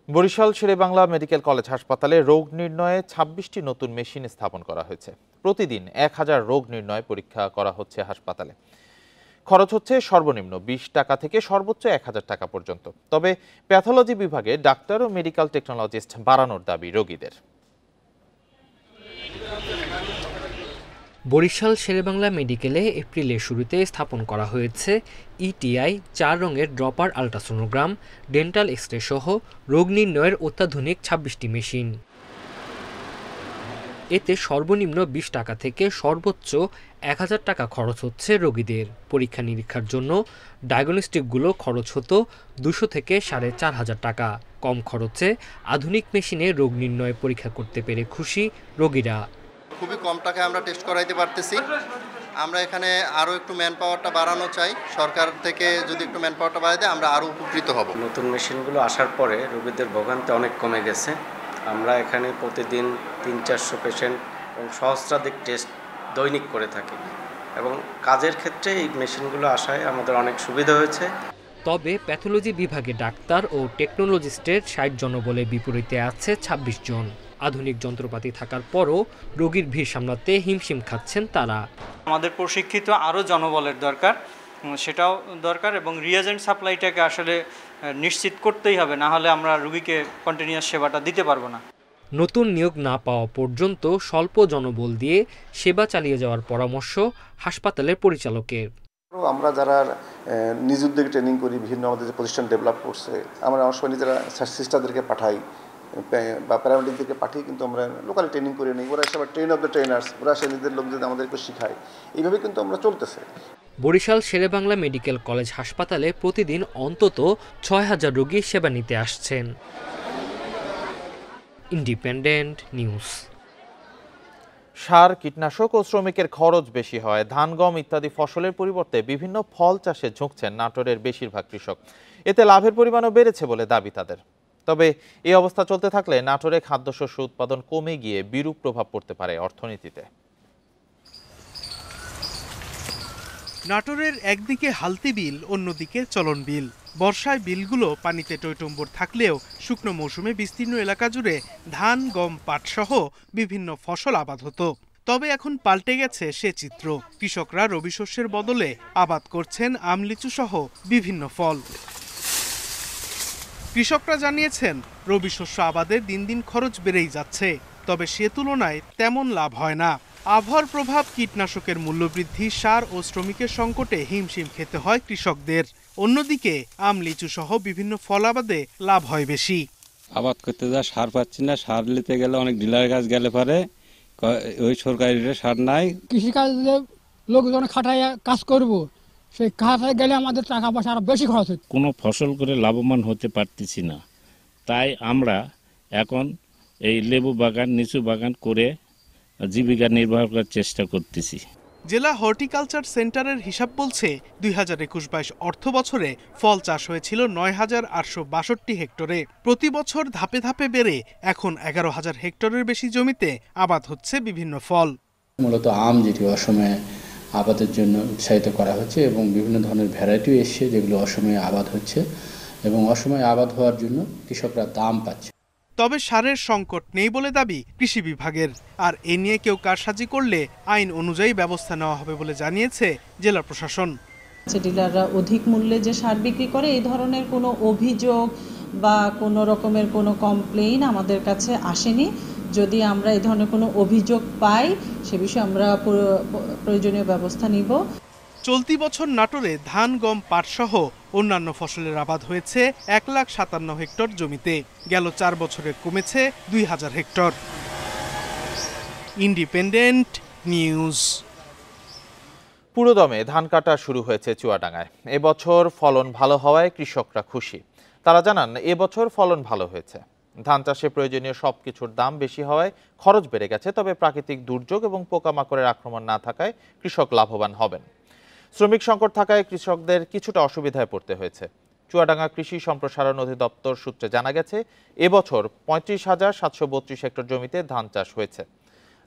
বরিশাল শেরেবাংলা মেডিকেল কলেজ হাসপাতালে রোগ নির্ণয়ে 26টি নতুন মেশিন স্থাপন করা হয়েছে। প্রতিদিন 1000 রোগ নির্ণয় পরীক্ষা করা হচ্ছে হাসপাতালে। খরচ হচ্ছে সর্বনিম্ন 20 টাকা থেকে সর্বোচ্চ 1000 টাকা পর্যন্ত। তবে প্যাথোলজি বিভাগে ডাক্তার ও মেডিকেল টেকনোলজিস্ট বাড়ানোর দাবি রোগীদের। বরিশাল শেরেবাংলা মেডিকেলে এপ্রিলের শুরুতে স্থাপন করা হয়েছে ইটিআই 4 রঙের ড্রপার আল্ট্রাসোনোগ্রাম, ডেন্টাল এক্সরে সহ রোগ নির্ণয়ের অত্যাধুনিক 26টি মেশিন। এতে সর্বনিম্ন 20 টাকা থেকে সর্বোচ্চ 1000 টাকা খরচ হচ্ছে রোগীদের। পরীক্ষা নিরীক্ষার জন্য ডায়াগনস্টিকগুলো খরচ হতো 200 থেকে 4500 টাকা। কম খরচে আধুনিক মেশিনে রোগ নির্ণয় পরীক্ষা করতে পেরে খুশি রোগীরা। খুবই কম টাকায় আমরা টেস্ট করাইতে পারতেছি। আমরা এখানে আরও একটু ম্যান পাওয়ারটা বাড়ানো চাই, সরকার থেকে যদি একটু ম্যান পাওয়ারটা বাড়ায় দেয় আমরা আরও উপকৃত হব। নতুন মেশিনগুলো আসার পরে রোগীদের ভোগান্তি অনেক কমে গেছে। আমরা এখানে প্রতিদিন 300-400 পেশেন্ট এবং সহস্রাধিক টেস্ট দৈনিক করে থাকি এবং কাজের ক্ষেত্রে এই মেশিনগুলো আসায় আমাদের অনেক সুবিধা হয়েছে। তবে প্যাথোলজি বিভাগে ডাক্তার ও টেকনোলজিস্টের 60 জনবলের বিপরীতে আছে 26 জন। আধুনিক যন্ত্রপাতি থাকার পরও রোগীর ভিড় সামলাতে হিমশিম খাচ্ছেন তারা। আমাদের প্রশিক্ষিত আরও জনবলের দরকার, সেটাও দরকার এবং রিয়েজেন্ট সাপ্লাইটাকে আসলে নিশ্চিত করতেই হবে, না হলে আমরা রোগীকে কন্টিনিউয়াস সেবাটা দিতে পারবো না। নতুন নিয়োগ না পাওয়া পর্যন্ত স্বল্প জনবল দিয়ে সেবা চালিয়ে যাওয়ার পরামর্শ হাসপাতালের পরিচালকের। আমরা যারা নিজ উদ্যোগে ট্রেনিং করি, বিভিন্ন আমাদের যে প্রতিষ্ঠান ডেভেলপ করছে, আমরা আমার সময় নিজেরা সিস্টারদেরকে পাঠাই বা প্যারামেডিকদেরকে পাঠিয়ে কিন্তু আমরা লোকালি ট্রেনিং করে নিই। ওরা এসে আবার ট্রেন অফ দ্য ট্রেনার্স, ওরা এসে নিজের লোকদের আমাদেরকে শেখায়। এইভাবে কিন্তু আমরা চলতেছে। বরিশাল শেরেবাংলা মেডিকেল কলেজ হাসপাতালে প্রতিদিন অন্তত 6000 রোগী সেবা নিতে আসছেন। Independent news. সার, কীটনাশক ও শ্রমিকের খরচ বেশি হয় ধান, গম ইত্যাদি ফসলের পরিবর্তে বিভিন্ন ফল চাষে ঝুঁকছেন নাটোরের বেশিরভাগ কৃষক। এতে লাভের পরিমাণও বেড়েছে বলে দাবি তাদের। তবে এই অবস্থা চলতে থাকলে নাটোরে খাদ্যশস্য উৎপাদন কমে গিয়ে বিরূপ প্রভাব পড়তে পারে অর্থনীতিতে। নাটোরের একদিকে হালতি বিল, অন্যদিকে চলন বিল। বর্ষায় বিলগুলো পানিতে টইটম্বুর থাকলেও শুকনো মৌসুমে বিস্তীর্ণ এলাকা জুড়ে ধান, গম, পাট সহ বিভিন্ন ফসল আবাদ হতো। তবে এখন পাল্টে গেছে সে চিত্র। কৃষকরা রবি শস্যের বদলে আবাদ করছেন আম, লিচু সহ বিভিন্ন ফল। কৃষকরা জানিয়েছেন রবি শস্য আবাদের দিন দিন খরচ বেড়েই যাচ্ছে, তবে সে তুলনায় তেমন লাভ হয় না। আবহাওয়ার প্রভাব, কীটনাশকের মূল্যবৃদ্ধি, সার ও শ্রমিকের সংকটে হিমশিম খেতে হয় কৃষকদের। অন্যদিকে আম, লিচু সহ বিভিন্ন ফল আবাদে লাভ হয় বেশি। আবাদ করতে যা সার পাচ্ছি না, সার নিতে গেলে অনেক ডিলার কাছে গেলে পারে ওই সরকারি সার নাই। কৃষিকাজ লোকজন খাটায় কাজ করব, সেই খাটায় গেলে আমাদের টাকা পয়সা আরো বেশি খরচ হচ্ছে। কোনো ফসল করে লাভবান হতে পারতেছি না, তাই আমরা এখন এই লেবু বাগান, লিচু বাগান করে জীবিকা নির্বাহ করার চেষ্টা করতেছি। জেলা হর্টিকালচার সেন্টারের হিসাব বলছে 2021-22 অর্থ বছরে ফল চাষ হয়েছিল 9862 হেক্টরে। প্রতি বছর ধাপে ধাপে বেড়ে এখন 11000 হেক্টরের বেশি জমিতে আবাদ হচ্ছে বিভিন্ন ফল। মূলত আম, যেটি অসময়ে আবাদের জন্য উৎসাহিত করা হচ্ছে এবং বিভিন্ন ধরনের ভ্যারাইটিও এসছে যেগুলো অসময়ে আবাদ হচ্ছে এবং অসময়ে আবাদ হওয়ার জন্য কৃষকরা দাম পাচ্ছে। তবে সারের সংকট নেই বলে দাবি কৃষি বিভাগের। আর এ নিয়ে কেউ কারসাজি করলে আইন অনুযায়ী ব্যবস্থা নেওয়া হবে বলে জানিয়েছে জেলা প্রশাসন। ডিলাররা অধিক মূল্যে যে সার বিক্রি করে, এই ধরনের কোনো অভিযোগ বা কোনো রকমের কোনো কমপ্লেইন আমাদের কাছে আসেনি। যদি আমরা এই ধরনের কোনো অভিযোগ পাই, সে বিষয়ে আমরা প্রয়োজনীয় ব্যবস্থা নিব। চলতি বছর নাটোরে ধান, গম, পাট সহ অন্যান্য ফসলের আবাদ হয়েছে 1,57,000 হেক্টর জমিতে। গেল 4 বছরে কমেছে 2000 হেক্টর। Independent news. পুরোদমে ধান কাটা শুরু হয়েছে চুয়াডাঙ্গায়। এবছর ফলন ভালো হওয়ায় কৃষকরা খুশি। তারা জানান এবছর ফলন ভালো হয়েছে। ধান চাষে প্রয়োজনীয় সবকিছুর দাম বেশি হওয়ায় খরচ বেড়ে গেছে, তবে প্রাকৃতিক দুর্যোগ এবং পোকামাকড়ের আক্রমণ না থাকায় কৃষক লাভবান হবেন। শ্রমিক সংকট থাকায় কৃষকদের কিছুটা অসুবিধায় পড়তে হয়েছে। চুয়াডাঙ্গা কৃষি সম্প্রসারণ অধিদপ্তর সূত্রে জানা গেছে, এবছর 35,732 হেক্টর জমিতে ধান চাষ হয়েছে।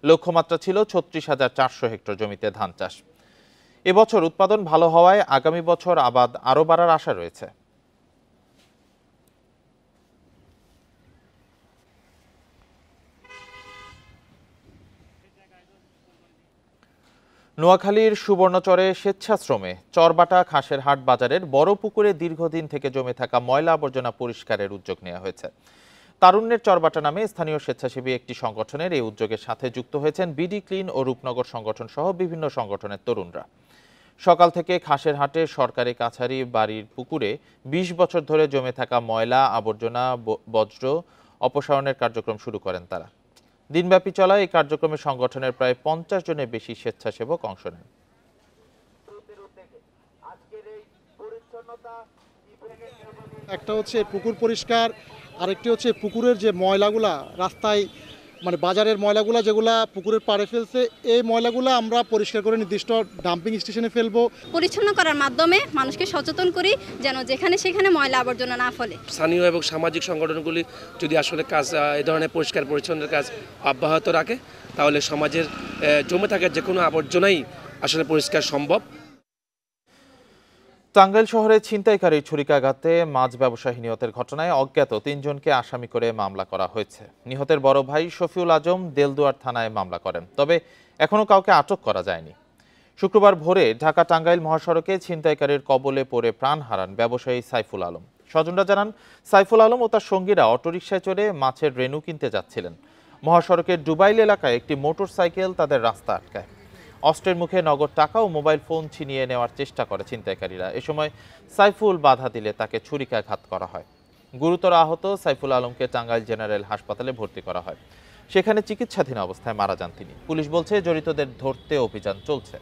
লক্ষ্যমাত্রা ছিল 36,400 হেক্টর জমিতে ধান চাষ। এবছর উৎপাদন ভালো হওয়ায় আগামী বছর আবাদ আরও বাড়ার আশা রয়েছে। নোয়াখালীর সুবর্ণচরে স্বেচ্ছাশ্রমে চরবাটা খাসের হাট বাজারের বড় পুকুরে দীর্ঘদিন থেকে জমে থাকা ময়লা আবর্জনা পরিষ্কারের উদ্যোগ নেওয়া হয়েছে। তারুণ্যের চরবাটা নামে স্থানীয় স্বেচ্ছাসেবী একটি সংগঠনের এই উদ্যোগের সাথে যুক্ত হয়েছেন বিডি ক্লিন ও রূপনগর সংগঠন সহ বিভিন্ন সংগঠনের তরুণরা। সকাল থেকে খাসের হাটে সরকারি কাছারি বাড়ির পুকুরে 20 বছর ধরে জমে থাকা ময়লা আবর্জনা বজ্র অপসারণের কার্যক্রম শুরু করেন তারা। দিনব্যাপী চলা এই কার্যক্রমে সংগঠনের প্রায় 50 জনের বেশি স্বেচ্ছাসেবক অংশ নেন। একটা হচ্ছে পুকুর পরিষ্কার, আরেকটি হচ্ছে পুকুরের যে ময়লাগুলা রাস্তায় মানে বাজারের ময়লাগুলা যেগুলা পুকুরের পাড়ে ফেলছে, এই ময়লাগুলা আমরা পরিষ্কার করে নির্দিষ্ট ডাম্পিং স্টেশনে ফেলবো। পরিচ্ছন্ন করার মাধ্যমে মানুষকে সচেতন করি যেন যেখানে সেখানে ময়লা আবর্জনা না ফেলে। স্থানীয় এবং সামাজিক সংগঠনগুলি যদি আসলে কাজ এই ধরনের পরিষ্কার পরিচ্ছন্নের কাজ অব্যাহত রাখে, তাহলে সমাজের জমে থাকা যে কোনো আবর্জনাই আসলে পরিষ্কার সম্ভব। টাঙ্গাইল শহরে ছিনতাইকারীর ছুরিকাঘাতে মাছ ব্যবসায়ী নিহতের ঘটনায় অজ্ঞাত 3 জনকে আসামি করে মামলা করা হয়েছে। নিহতের বড় ভাই শফিউল আজম দেলদুয়ার থানায় মামলা করেন, তবে এখনো কাউকে আটক করা যায়নি। শুক্রবার ভোরে ঢাকা টাঙ্গাইল মহাসড়কে ছিনতাইকারীর কবলে পড়ে প্রাণ হারান ব্যবসায়ী সাইফুল আলম। স্বজনরা জানান, সাইফুল আলম ও তার সঙ্গীরা অটোরিকশায় চড়ে মাছের রেণু কিনতে যাচ্ছিলেন। মহাসড়কের ডুবাইল এলাকায় একটি মোটরসাইকেল তাদের রাস্তা আটকায়। অস্ত্রের মুখে নগদ টাকা ও মোবাইল ফোন ছিনিয়ে নেওয়ার চেষ্টা করে ছিনতাইকারীরা। এ সময় সাইফুল বাধা দিলে তাকে ছুরিকাঘাত করা হয়। গুরুতর আহত সাইফুল আলমকে টাঙ্গাইল জেনারেল হাসপাতালে ভর্তি করা হয়। সেখানে চিকিৎসাধীন অবস্থায় মারা যান তিনি। পুলিশ বলছে জড়িতদের ধরতে অভিযান চলছে।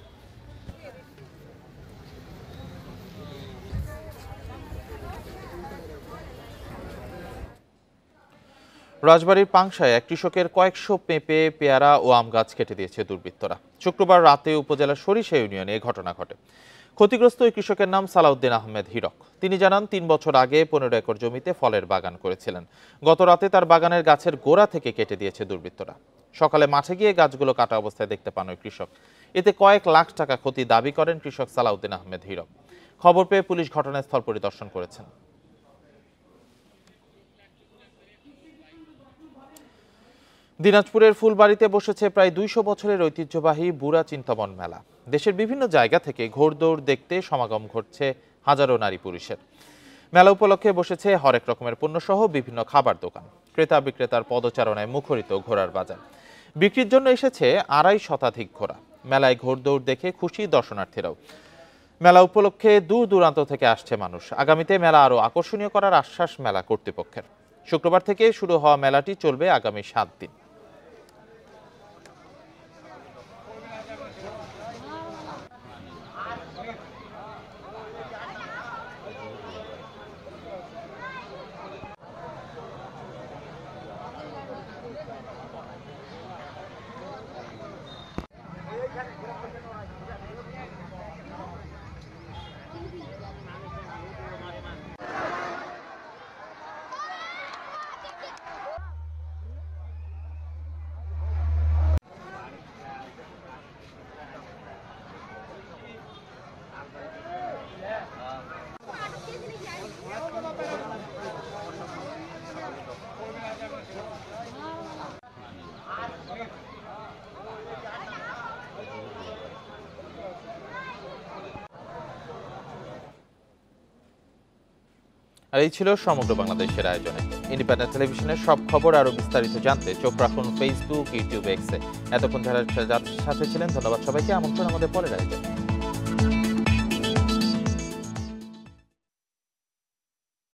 রাজবাড়ীর পাংশায় এক কৃষকের কয়েকশো পেঁপে, পেয়ারা ও আম গাছ কেটে দিয়েছে দুর্বৃত্তরা। শুক্রবার রাতে উপজেলার সরিষা ইউনিয়নে এই ঘটনা ঘটে। ক্ষতিগ্রস্ত ওই কৃষকের নাম সালাউদ্দিন আহমেদ হীরক। তিনি জানান, 3 বছর আগে 15 একর জমিতে ফলের বাগান করেছিলেন। গত রাতে তার বাগানের গাছের গোড়া থেকে কেটে দিয়েছে দুর্বৃত্তরা। সকালে মাঠে গিয়ে গাছগুলো কাটা অবস্থায় দেখতে পান ওই কৃষক। এতে কয়েক লাখ টাকা ক্ষতি দাবি করেন কৃষক সালাউদ্দিন আহমেদ হীরক। খবর পেয়ে পুলিশ ঘটনাস্থল পরিদর্শন করেছেন। দিনাজপুরের ফুলবাড়িতে বসেছে প্রায় 200 বছরের ঐতিহ্যবাহী বুড়া চিন্তামন মেলা। দেশের বিভিন্ন জায়গা থেকে ঘোড়দৌড় দেখতে সমাগম ঘটছে হাজারো নারী পুরুষের। মেলা উপলক্ষে বসেছে হরেক রকমের পণ্যসহ বিভিন্ন খাবার দোকান। ক্রেতা বিক্রেতার পদচারণায় মুখরিত ঘোড়ার বাজার। বিক্রির জন্য এসেছে 250 শতাধিক ঘোড়া। মেলায় ঘোড়দৌড় দেখে খুশি দর্শনার্থীরাও। মেলা উপলক্ষে দূর দূরান্ত থেকে আসছে মানুষ। আগামীতে মেলা আরও আকর্ষণীয় করার আশ্বাস মেলা কর্তৃপক্ষের। শুক্রবার থেকে শুরু হওয়া মেলাটি চলবে আগামী 7 দিন। আর এই ছিল সমগ্র বাংলাদেশের আয়োজনে। ইন্ডিপেন্ডেন্ট টেলিভিশনের সব খবর আরো বিস্তারিত জানতে চোখ রাখুন ফেসবুক, ইউটিউব, এক্সে। এতক্ষণ যারা সাথে ছিলেন ধন্যবাদ সবাইকে। আমন্ত্রণ আমাদের পরের আয়োজনে।